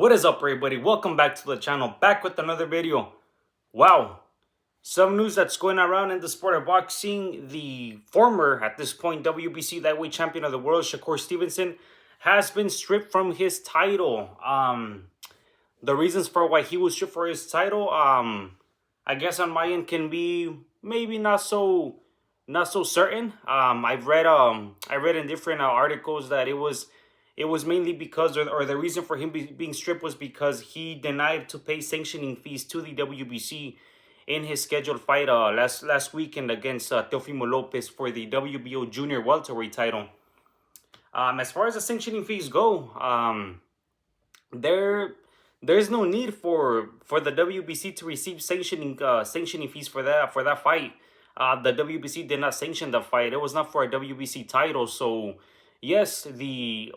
What is up, everybody? Welcome back to the channel, back with another video. Wow, some news that's going around in the sport of boxing. The former, at this point, WBC lightweight champion of the world, Shakur Stevenson, has been stripped from his title. The reasons for why he was stripped for his title, I guess on my end can be maybe not so certain. I read in different articles that it was mainly because, or the reason for him being stripped was because he denied to pay sanctioning fees to the WBC in his scheduled fight last weekend against Teofimo Lopez for the WBO junior welterweight title. As far as the sanctioning fees go, there's no need for the WBC to receive sanctioning fees for that fight. The WBC did not sanction the fight. It was not for a WBC title, so yes,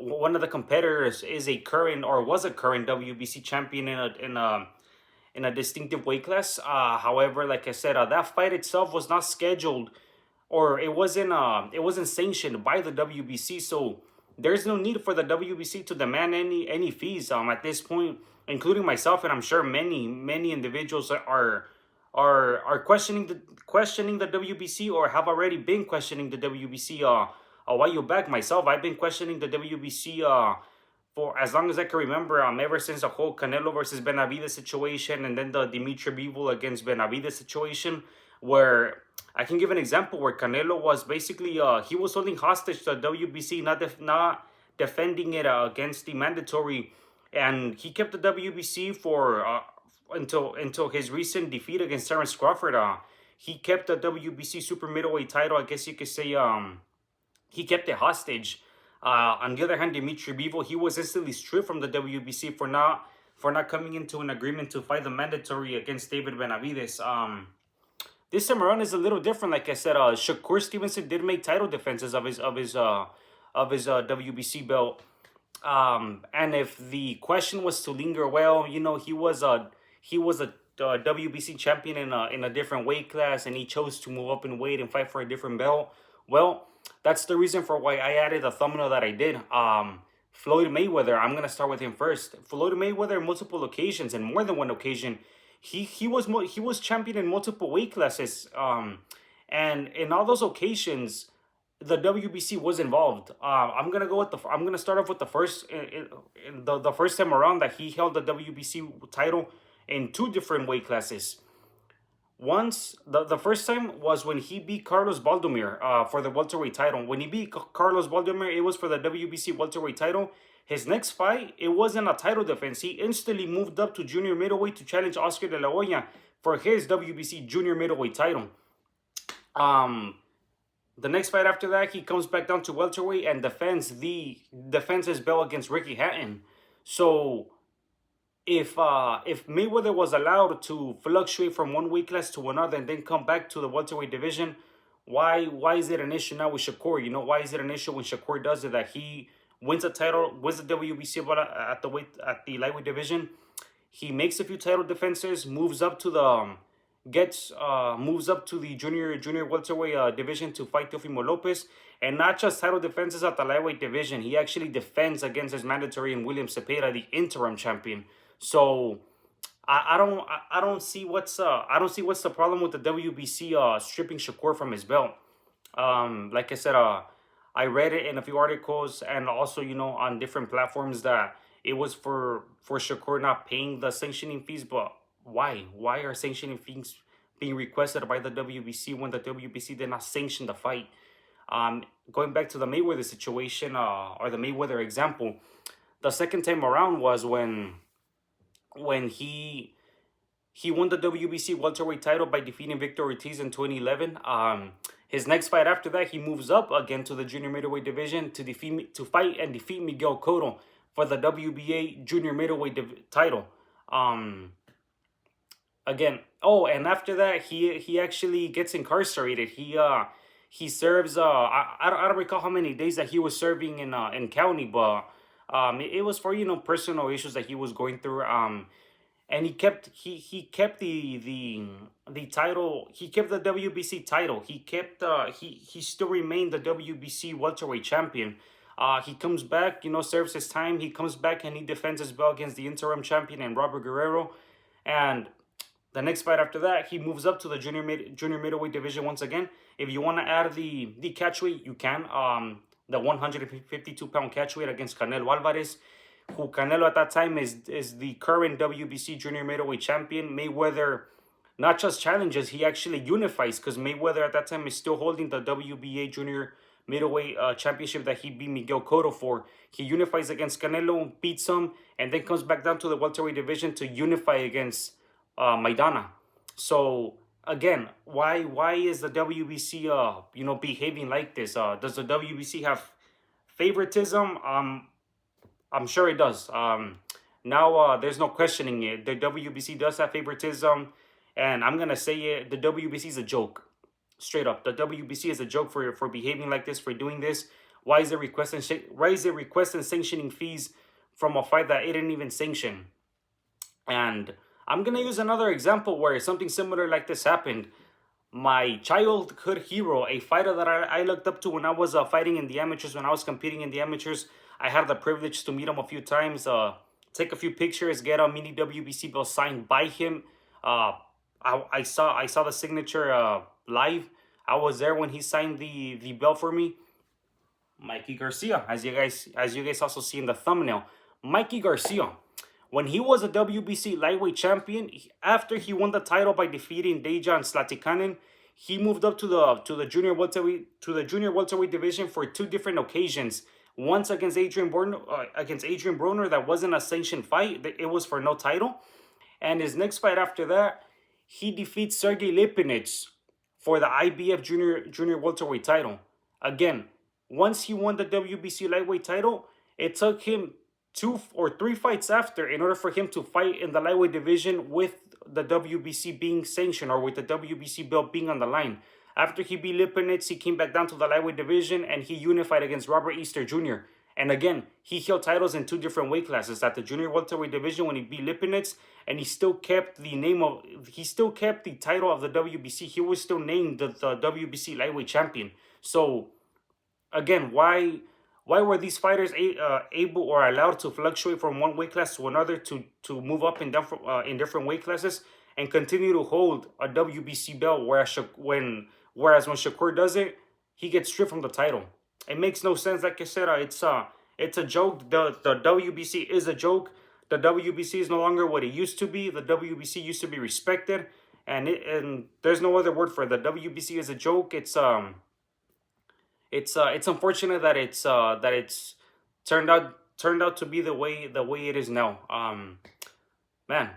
one of the competitors is a current, or was a current, WBC champion in a distinctive weight class. However, like I said, that fight itself was not scheduled, or it wasn't sanctioned by the WBC. So there's no need for the WBC to demand any fees at this point, including myself, and I'm sure many individuals are questioning the WBC, or have already been questioning the WBC a while back. Myself, I've been questioning the WBC for as long as I can remember, ever since the whole Canelo versus Benavidez situation, and then the Dimitri Bivol against Benavidez situation, where I can give an example where Canelo was basically he was holding hostage to the WBC, not defending it against the mandatory, and he kept the WBC for until his recent defeat against Terence Crawford. He kept the WBC super middleweight title. I guess you could say he kept it hostage. On the other hand, Dimitri Bivol, he was instantly stripped from the WBC for not coming into an agreement to fight the mandatory against David Benavidez. This time around is a little different. Like I said, Shakur Stevenson did make title defenses of his WBC belt. And if the question was to linger, well, you know, he was a WBC champion in a different weight class, and he chose to move up in weight and fight for a different belt. Well, that's the reason for why I added the thumbnail that I did. Floyd Mayweather, I'm gonna start with him first. Floyd Mayweather, on multiple occasions, and more than one occasion, he was champion in multiple weight classes. And in all those occasions, the WBC was involved. I'm gonna start off with the first the first time around that he held the WBC title in two different weight classes. Once, the first time was when he beat Carlos Baldomir for the welterweight title. When he beat Carlos Baldomir, it was for the WBC welterweight title. His next fight, it wasn't a title defense. He instantly moved up to junior middleweight to challenge Oscar De La Hoya for his WBC junior middleweight title. The next fight after that, he comes back down to welterweight and defends his belt against Ricky Hatton. So if Mayweather was allowed to fluctuate from one weight class to another and then come back to the welterweight division, why is it an issue now with Shakur? You know, why is it an issue when Shakur does it, that he wins the WBC at the lightweight division? He makes a few title defenses, moves up to the junior welterweight division to fight Teofimo Lopez, and not just title defenses at the lightweight division. He actually defends against his mandatory and William Cepeda, the interim champion. So I don't see what's the problem with the WBC stripping Shakur from his belt. Like I said, I read it in a few articles, and also, you know, on different platforms, that it was for Shakur not paying the sanctioning fees. But why are sanctioning fees being requested by the WBC when the WBC did not sanction the fight? Going back to the Mayweather situation, or the Mayweather example, the second time around was when he won the WBC welterweight title by defeating Victor Ortiz in 2011. His next fight after that, he moves up again to the junior middleweight division to fight and defeat Miguel Cotto for the WBA junior middleweight title. Again, and after that, he actually gets incarcerated. He serves I don't recall how many days that he was serving in county, but it was for, you know, personal issues that he was going through. And he kept the title. He kept the WBC title. He still remained the WBC welterweight champion. He comes back, serves his time. He comes back and he defends his belt against the interim champion and Robert Guerrero. And the next fight after that, he moves up to the junior middleweight division once again. If you want to add the catchweight, you can. The 152-pound catchweight against Canelo Alvarez, who Canelo at that time is the current WBC junior middleweight champion. Mayweather not just challenges, he actually unifies, because Mayweather at that time is still holding the WBA junior middleweight championship that he beat Miguel Cotto for. He unifies against Canelo, beats him, and then comes back down to the welterweight division to unify against Maidana. So again, why is the WBC behaving like this? Does the WBC have favoritism? I'm sure it does. Now there's no questioning it. The WBC does have favoritism, and I'm gonna say it. The WBC is a joke, straight up. The WBC is a joke for behaving like this, for doing this. Why is it requesting sanctioning fees from a fight that it didn't even sanction? And I'm gonna use another example where something similar like this happened. My childhood hero, a fighter that I looked up to when I was fighting in the amateurs, when I was competing in the amateurs. I had the privilege to meet him a few times, take a few pictures, get a mini WBC belt signed by him. I saw the signature live. I was there when he signed the belt for me. Mikey Garcia, as you guys also see in the thumbnail. Mikey Garcia, when he was a WBC lightweight champion, after he won the title by defeating Dejan Slatikanen, he moved up to the junior welterweight division for two different occasions. Once against Adrian Broner, that wasn't a sanctioned fight; it was for no title. And his next fight after that, he defeats Sergey Lipinets for the IBF junior welterweight title. Again, once he won the WBC lightweight title, it took him 2 or 3 fights after in order for him to fight in the lightweight division with the WBC being sanctioned, or with the WBC belt being on the line. After he beat Lipinets, he came back down to the lightweight division and he unified against Robert Easter Jr. And again, he held titles in 2 different weight classes, at the junior welterweight division when he beat Lipinets, and he still kept the title of the WBC. He was still named the WBC lightweight champion. So again, why were these fighters able or allowed to fluctuate from one weight class to another, to move up in different weight classes and continue to hold a WBC belt, whereas when Shakur does it, he gets stripped from the title? It makes no sense. Like I said, it's a joke. The WBC is a joke. The WBC is no longer what it used to be. The WBC used to be respected, and there's no other word for it. The WBC is a joke. It's unfortunate that it's turned out to be the way it is now. Man,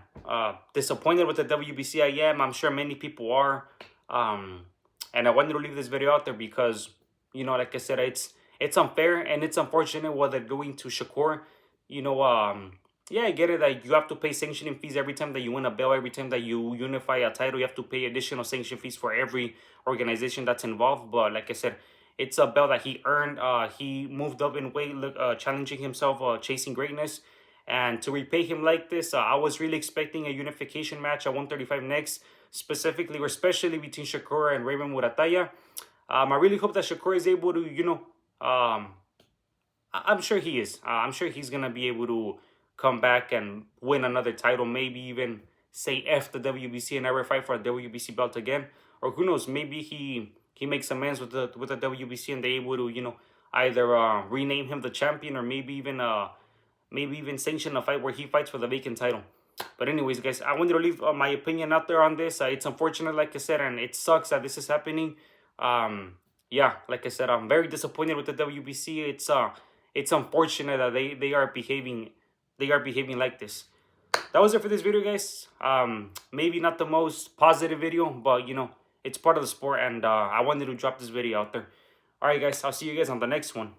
disappointed with the WBC. I am. I'm sure many people are. And I wanted to leave this video out there because, like I said, it's unfair and it's unfortunate what they're doing to Shakur. Yeah, I get it that you have to pay sanctioning fees every time that you win a belt, every time that you unify a title. You have to pay additional sanction fees for every organization that's involved. But like I said, it's a belt that he earned. He moved up in weight, challenging himself, chasing greatness. And to repay him like this, I was really expecting a unification match at 135 next, specifically or especially between Shakur and Raymond Murataya. I really hope that Shakur is able to, I'm sure he is. I'm sure he's going to be able to come back and win another title, maybe even say F the WBC and never fight for a WBC belt again. Or who knows, maybe he makes amends with the WBC and they're able to, either rename him the champion, or maybe even sanction a fight where he fights for the vacant title. But anyways, guys, I wanted to leave my opinion out there on this. It's unfortunate, like I said, and it sucks that this is happening. Yeah, like I said, I'm very disappointed with the WBC. It's unfortunate that they are behaving like this. That was it for this video, guys. Maybe not the most positive video, but it's part of the sport, and I wanted to drop this video out there. All right, guys, I'll see you guys on the next one.